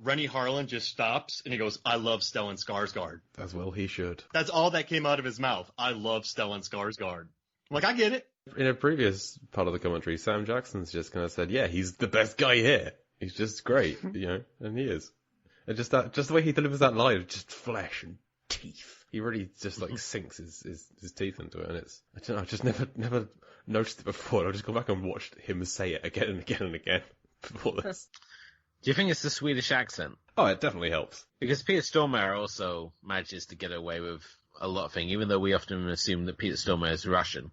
Rennie Harlan just stops and he goes, I love Stellan Skarsgård. As well he should. That's all that came out of his mouth. I love Stellan Skarsgård. I'm like, I get it. In a previous part of the commentary, Sam Jackson's just kind of said, yeah, he's the best guy here. He's just great, and he is. And just the way he delivers that line of just flesh and teeth. He really just like sinks his teeth into it, and I've just never noticed it before. I've just gone back and watched him say it again and again and again before this. Do you think it's the Swedish accent? Oh, it definitely helps. Because Peter Stormare also manages to get away with a lot of things, even though we often assume that Peter Stormare is Russian.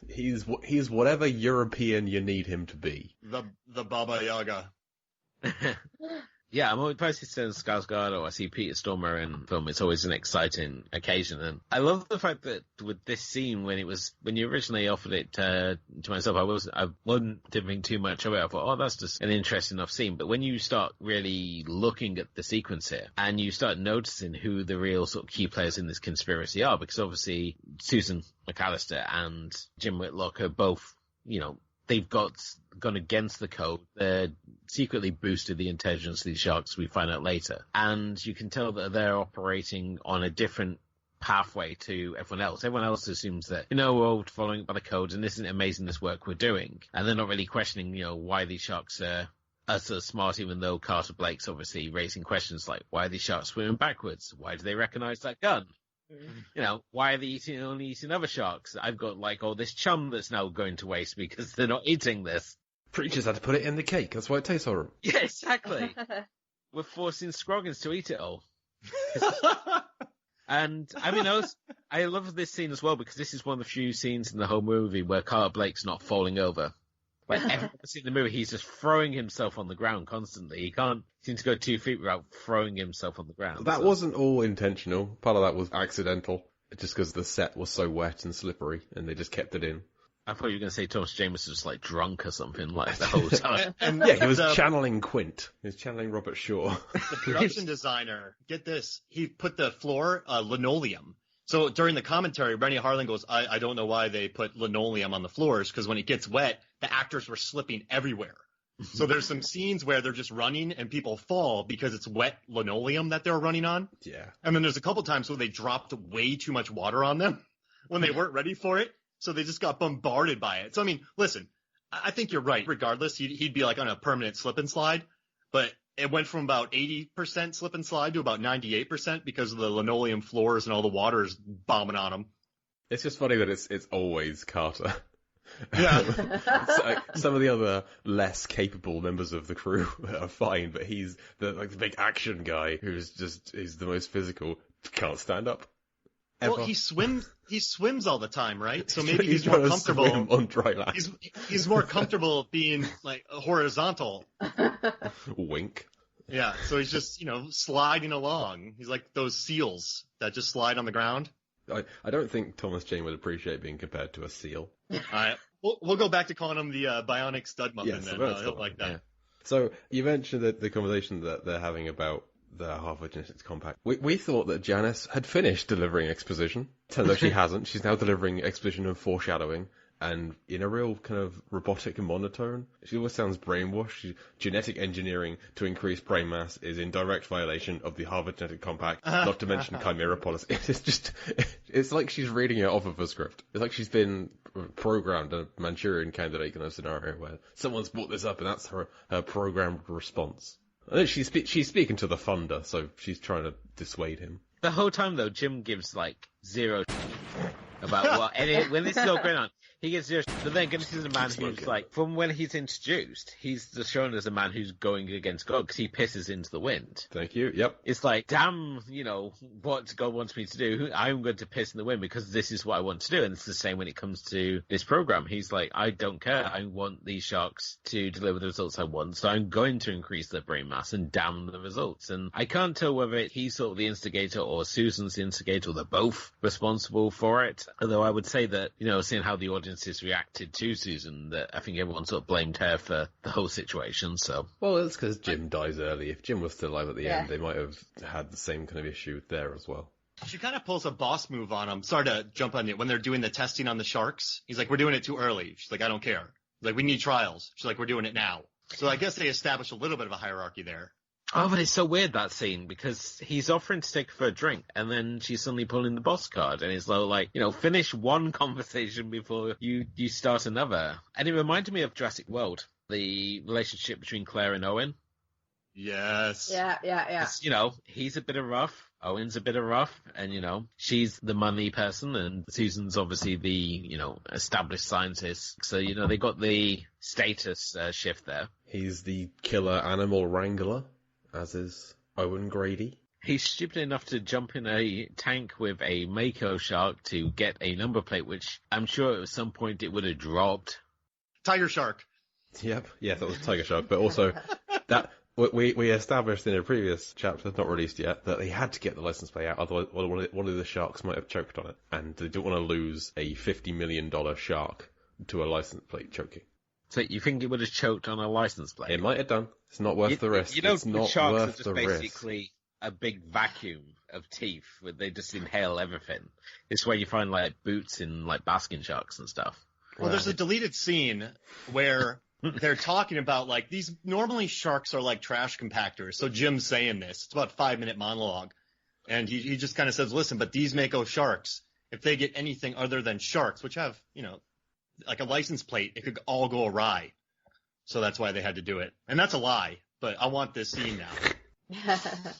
He's whatever European you need him to be. The Baba Yaga. Yeah, I'm always posted to Skarsgård or I see Peter Stormare in film. It's always an exciting occasion. And I love the fact that with this scene, when you originally offered it to myself, I wasn't think too much of it. I thought, oh, that's just an interesting enough scene. But when you start really looking at the sequence here and you start noticing who the real sort of key players in this conspiracy are, because obviously Susan McAllister and Jim Whitlock are both, they've gone against the code. They're secretly boosted the intelligence of these sharks, we find out later. And you can tell that they're operating on a different pathway to everyone else. Everyone else assumes that, we're all following by the code and isn't it amazing this work we're doing? And they're not really questioning, why these sharks are so smart, even though Carter Blake's obviously raising questions like, why are these sharks swimming backwards? Why do they recognize that gun? Why are they only eating other sharks? I've got all this chum that's now going to waste because they're not eating this. Preachers had to put it in the cake. That's why it tastes horrible. Yeah, exactly. We're forcing Scroggins to eat it all. And I love this scene as well because this is one of the few scenes in the whole movie where Carter Blake's not falling over. Like every scene in the movie, he's just throwing himself on the ground constantly. He can't seem to go 2 feet without throwing himself on the ground. That wasn't all intentional. Part of that was accidental, just because the set was so wet and slippery, and they just kept it in. I thought you were going to say Thomas James was just drunk or something the whole time. Yeah, he was channeling Quint. He was channeling Robert Shaw. The production designer, get this, he put the floor linoleum. So during the commentary, Rennie Harlan goes, I don't know why they put linoleum on the floors, because when it gets wet, the actors were slipping everywhere. So there's some scenes where they're just running and people fall because it's wet linoleum that they're running on. Yeah. And then there's a couple times where they dropped way too much water on them when they weren't ready for it. So they just got bombarded by it. So, listen, I think you're right. Regardless, he'd be on a permanent slip and slide. But it went from about 80% slip and slide to about 98% because of the linoleum floors and all the water is bombing on them. It's just funny that it's always Carter. Yeah. Some of the other less capable members of the crew are fine, but he's the big action guy who's the most physical. Can't stand up. Ever. Well, he swims all the time, right? So maybe he's more comfortable on dry land. He's more comfortable being horizontal. Wink. Yeah, so he's just, sliding along. He's like those seals that just slide on the ground. I don't think Thomas Jane would appreciate being compared to a seal. All right. We'll go back to calling him the bionic stud muffin yes, then. He'll like that. Yeah. So you mentioned the conversation that they're having about the Harvard Genetics Compact. We thought that Janice had finished delivering exposition. Turns out she hasn't. She's now delivering exposition and foreshadowing, and in a real kind of robotic monotone. She always sounds brainwashed. Genetic engineering to increase brain mass is in direct violation of the Harvard Genetic Compact, not to mention chimera policy. It's like she's reading it off of a script. It's like she's been programmed, a Manchurian Candidate kind of scenario where someone's brought this up and that's her programmed response. I think she's speaking to the funder, so she's trying to dissuade him. The whole time, though, Jim gives, zero about what... And when this is all going on, he gets zero. But then this is a man who's from when he's introduced, he's just shown as a man who's going against God because he pisses into the wind. Thank you. Yep. It's damn, what God wants me to do. I'm going to piss in the wind because this is what I want to do. And it's the same when it comes to this program. He's like, I don't care. I want these sharks to deliver the results I want. So I'm going to increase their brain mass and damn the results. And I can't tell whether he's sort of the instigator or Susan's the instigator or they're both responsible for it. Although I would say that, seeing how the audiences reacted to Susan, that I think everyone sort of blamed her for the whole situation, so. Well, it's because Jim dies early. If Jim was still alive at the end, they might have had the same kind of issue there as well. She kind of pulls a boss move on him. Sorry to jump on you. When they're doing the testing on the sharks, he's like, we're doing it too early. She's like, I don't care. He's like, we need trials. She's like, we're doing it now. So I guess they established a little bit of a hierarchy there. Oh, but it's so weird, that scene, because he's offering to take her for a drink, and then she's suddenly pulling the boss card, and it's like, finish one conversation before you start another. And it reminded me of Jurassic World, the relationship between Claire and Owen. Yes. Yeah. He's a bit of rough, Owen's a bit of rough, and, she's the money person, and Susan's obviously the, established scientist. So, they got the status shift there. He's the killer animal wrangler, as is Owen Grady. He's stupid enough to jump in a tank with a Mako shark to get a number plate, which I'm sure at some point it would have dropped. Tiger shark. Yep, yeah, that was Tiger Shark, but also that we established in a previous chapter, not released yet, that they had to get the license plate out, otherwise one of the sharks might have choked on it, and they don't want to lose a $50 million shark to a license plate choking. So you think it would have choked on a license plate? It might have done. It's not worth the risk. It's not sharks worth are just the basically risk. A big vacuum of teeth where they just inhale everything. It's where you find like boots in like basking sharks and stuff. Well, there's a deleted scene where they're talking about like these normally sharks are like trash compactors. So Jim's saying this. It's about a 5-minute monologue. And he just kind of says, listen, but these Mako sharks, if they get anything other than sharks, which have, like a license plate, it could all go awry. So that's why they had to do it. And that's a lie, but I want this scene now.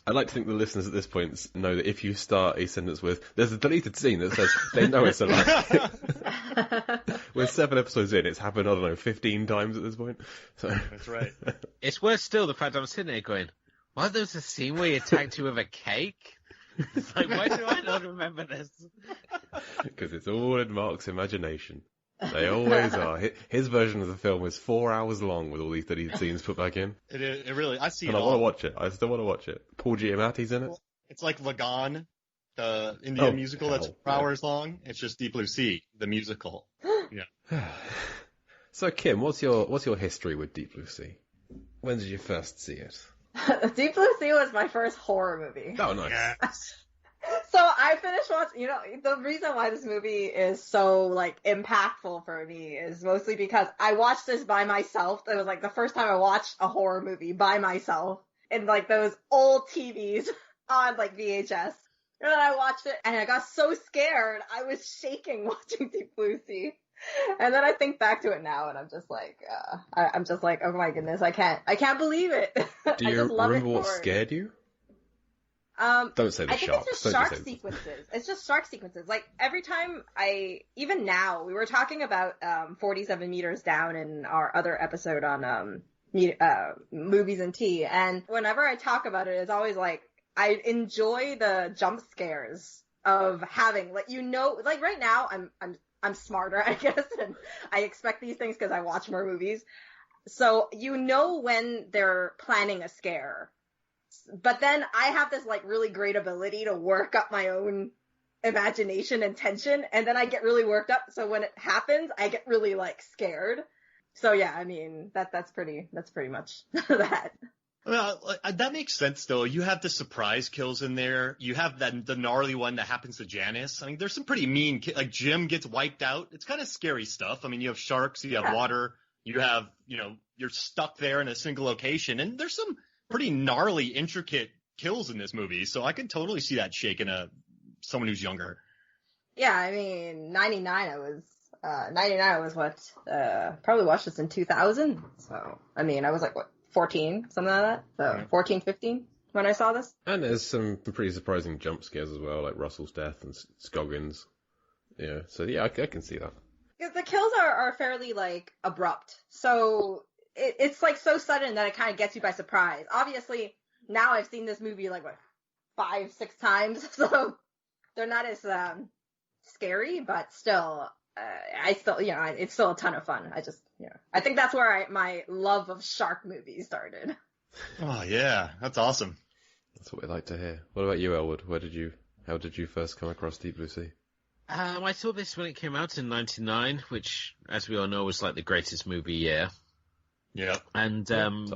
I'd like to think the listeners at this point know that if you start a sentence with, there's a deleted scene that says, they know it's a lie. We're 7 episodes in, it's happened, 15 times at this point. So That's right. It's worse still the fact I'm sitting there going, what, there's a scene where he attacked you with a cake? It's like, why do I not remember this? Because it's all in Mark's imagination. They always are. His version of the film is 4 hours long with all these deleted scenes put back in. It really, I see and it I all. want to watch it. I still want to watch it. Paul Giamatti's in it. It's like Lagan, the Indian musical that's 4 yeah. hours long. It's just Deep Blue Sea, the musical. Yeah. So Kim, what's your history with Deep Blue Sea? When did you first see it? Deep Blue Sea was my first horror movie. Oh, nice. Yes. So I finished watching, the reason why this movie is so, impactful for me is mostly because I watched this by myself. It was, the first time I watched a horror movie by myself in, those old TVs on, VHS. And then I watched it, and I got so scared, I was shaking watching Deep Blue Sea. And then I think back to it now, and I'm just like, oh my goodness, I can't believe it. Do you remember what scared you? Don't say the sharks. It's just shark sequences. It's just shark sequences. Every time even now, we were talking about 47 Meters Down in our other episode on movies and tea, and whenever I talk about it, it's always I enjoy the jump scares of having right now I'm smarter, I guess, and I expect these things because I watch more movies. So when they're planning a scare. But then I have this really great ability to work up my own imagination and tension, and then I get really worked up. So when it happens, I get really scared. So yeah, I mean that's pretty much that. Well, that makes sense though. You have the surprise kills in there. You have the gnarly one that happens to Janice. I mean, there's some pretty mean Jim gets wiped out. It's kind of scary stuff. I mean, you have sharks, you have water, you have you're stuck there in a single location, and there's some pretty gnarly, intricate kills in this movie, so I can totally see that shaking someone who's younger. Yeah, I mean, 99 I was what, probably watched this in 2000, so, I mean, I was 14, something like that, so 14, 15 when I saw this. And there's some pretty surprising jump scares as well, like Russell's death and Scoggins. Yeah, so yeah, I can see that. Because the kills are fairly, abrupt, so it's so sudden that it kind of gets you by surprise. Obviously, now I've seen this movie 5, 6 times, so they're not as scary, but still, it's still a ton of fun. I think that's where my love of shark movies started. Oh yeah, that's awesome. That's what we like to hear. What about you, Elwood? How did you first come across Deep Blue Sea? I saw this when it came out in '99, which, as we all know, was the greatest movie year. Yeah. And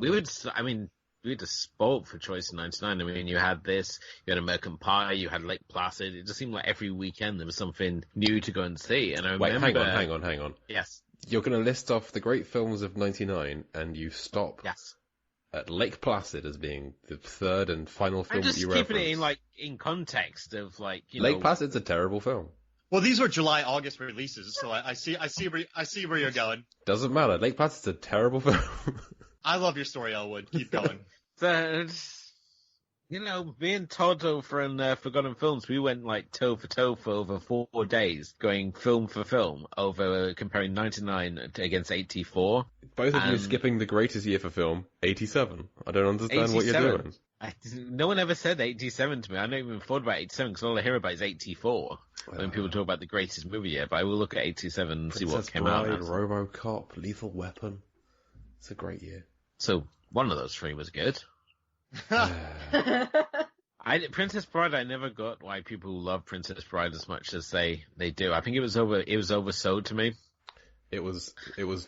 we were just spoiled for choice in '99. I mean, you had this, you had American Pie, you had Lake Placid. It just seemed like every weekend there was something new to go and see. And I remember... Wait, hang on. Yes. You're going to list off the great films of '99, and you stop yes. Lake Placid as being the third and final film I'm just that you keeping referenced. it in like in context of like Lake Placid's a terrible film. Well, these were July, August releases, so I see where you're going. Doesn't matter. Lake Placid's a terrible film. I love your story, Elwood. Keep going. So, me and Todd over in Forgotten Films, we went like toe for toe for over 4 days, going film for film, over comparing 99 against 84. Both of you skipping the greatest year for film, 87. I don't understand what you're doing. No one ever said 87 to me. I never even thought about 87 because all I hear about is 84 when people talk about the greatest movie yet. But I will look at 87 and see what came out. RoboCop, Lethal Weapon. It's a great year. So one of those 3 was good. Princess Bride, I never got why people love Princess Bride as much as they do. I think it was oversold to me. It was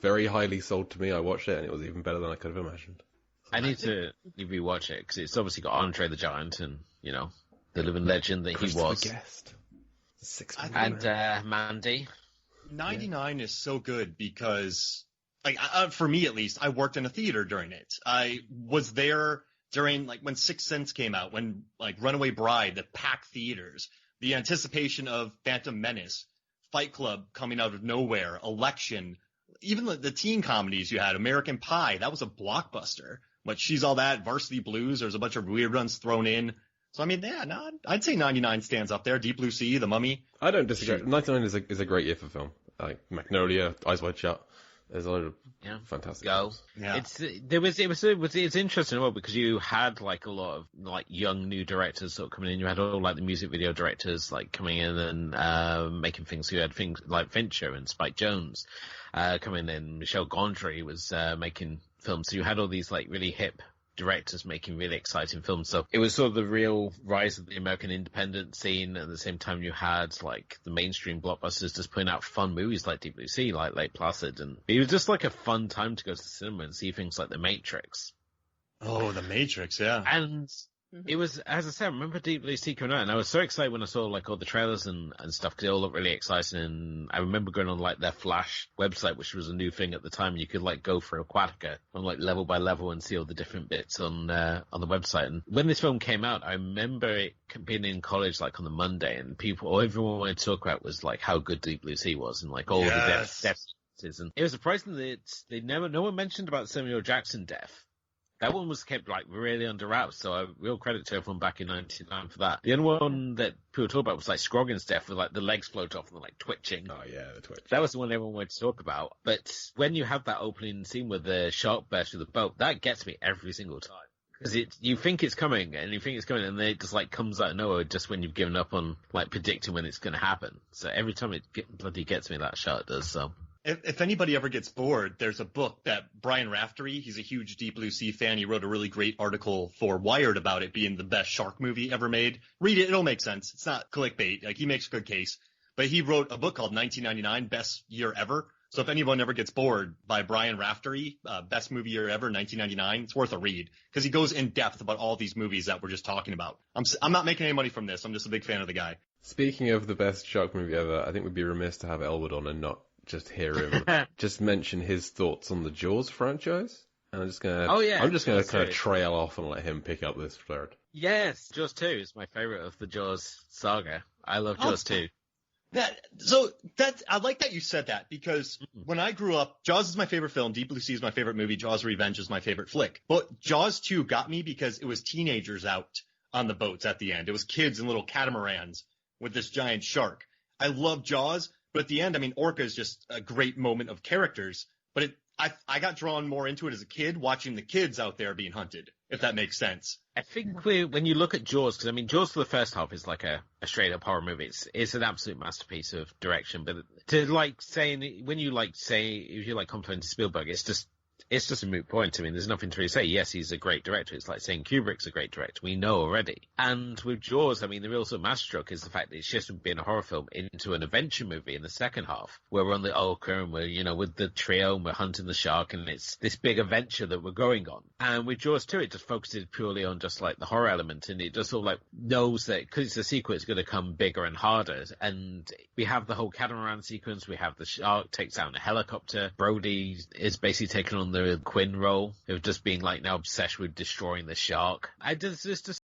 very highly sold to me. I watched it and it was even better than I could have imagined. I need to rewatch it because it's obviously got Andre the Giant and the living legend that he was. Guest. And Mandy. 99 is so good because, for me at least, I worked in a theater during it. I was there during when Sixth Sense came out, when Runaway Bride, the packed theaters, the anticipation of Phantom Menace, Fight Club coming out of nowhere, Election, even the teen comedies you had, American Pie, that was a blockbuster. But She's All That, Varsity Blues, there's a bunch of weird ones thrown in. So, I'd say 99 stands up there. Deep Blue Sea, The Mummy. I don't disagree. 99 is a great year for film. Magnolia, Eyes Wide Shut. There's a lot of fantastic films. Yeah. It's interesting because you had a lot of young new directors sort of coming in. You had all the music video directors coming in and making things. You had things like Fincher and Spike Jonze coming in. Michel Gondry was making films. So you had all these really hip directors making really exciting films. So it was sort of the real rise of the American independent scene. At the same time, you had the mainstream blockbusters just putting out fun movies like Deep Blue Sea, like Lake Placid, and it was just a fun time to go to the cinema and see things like The Matrix. Oh, The Matrix, yeah. And it was, as I said, I remember Deep Blue Sea coming out, and I was so excited when I saw all the trailers and stuff because they all looked really exciting. And I remember going on their Flash website, which was a new thing at the time. You could go for Aquatica on level by level and see all the different bits on the website. And when this film came out, I remember it being in college on the Monday, and everyone wanted to talk about was how good Deep Blue Sea was and all the deaths. And it was surprising that no one mentioned about Samuel Jackson death. That one was kept really under wraps, so real credit to everyone back in 99 for that. The only one that people talk about was Scroggins' death, with the legs float off and twitching. Oh yeah, the twitch. That was the one everyone wanted to talk about. But when you have that opening scene with the shark burst through the boat, that gets me every single time. Because you think it's coming, and then it just comes out of nowhere just when you've given up on predicting when it's going to happen. So every time it bloody gets me, that shot does so. If anybody ever gets bored, there's a book that Brian Raftery, he's a huge Deep Blue Sea fan. He wrote a really great article for Wired about it being the best shark movie ever made. Read it. It'll make sense. It's not clickbait. He makes a good case. But he wrote a book called 1999, Best Year Ever. So if anyone ever gets bored by Brian Raftery, Best Movie Year Ever, 1999, it's worth a read. Because he goes in depth about all these movies that we're just talking about. I'm not making any money from this. I'm just a big fan of the guy. Speaking of the best shark movie ever, I think we'd be remiss to have Elwood on and not just hear him just mention his thoughts on the Jaws franchise. And I'm just gonna kind of trail off and let him pick up this thread. Yes, Jaws 2 is my favorite of the Jaws saga. I love Jaws 2. I like that you said that because when I grew up, Jaws is my favorite film, Deep Blue Sea is my favorite movie, Jaws Revenge is my favorite flick. But Jaws 2 got me because it was teenagers out on the boats at the end. It was kids in little catamarans with this giant shark. I love Jaws. But at the end, Orca is just a great moment of characters. But I got drawn more into it as a kid, watching the kids out there being hunted, if that makes sense. I think when you look at Jaws, because Jaws for the first half is a straight up horror movie. It's an absolute masterpiece of direction. But to saying when you if you complimenting Spielberg, it's just a moot point. There's nothing to really say. Yes, he's a great director. It's like saying Kubrick's a great director. We know already. And with Jaws, the real sort of masterstroke is the fact that it's just from being a horror film into an adventure movie in the second half, where we're on the Orca and we're, with the trio and we're hunting the shark and it's this big adventure that we're going on. And with Jaws 2, it just focuses purely on just the horror element, and it just sort of knows that because it's a sequel, it's going to come bigger and harder. And we have the whole catamaran sequence. We have the shark takes out a helicopter. Brody is basically taking on the Quinn role of just being like now obsessed with destroying the shark. There's just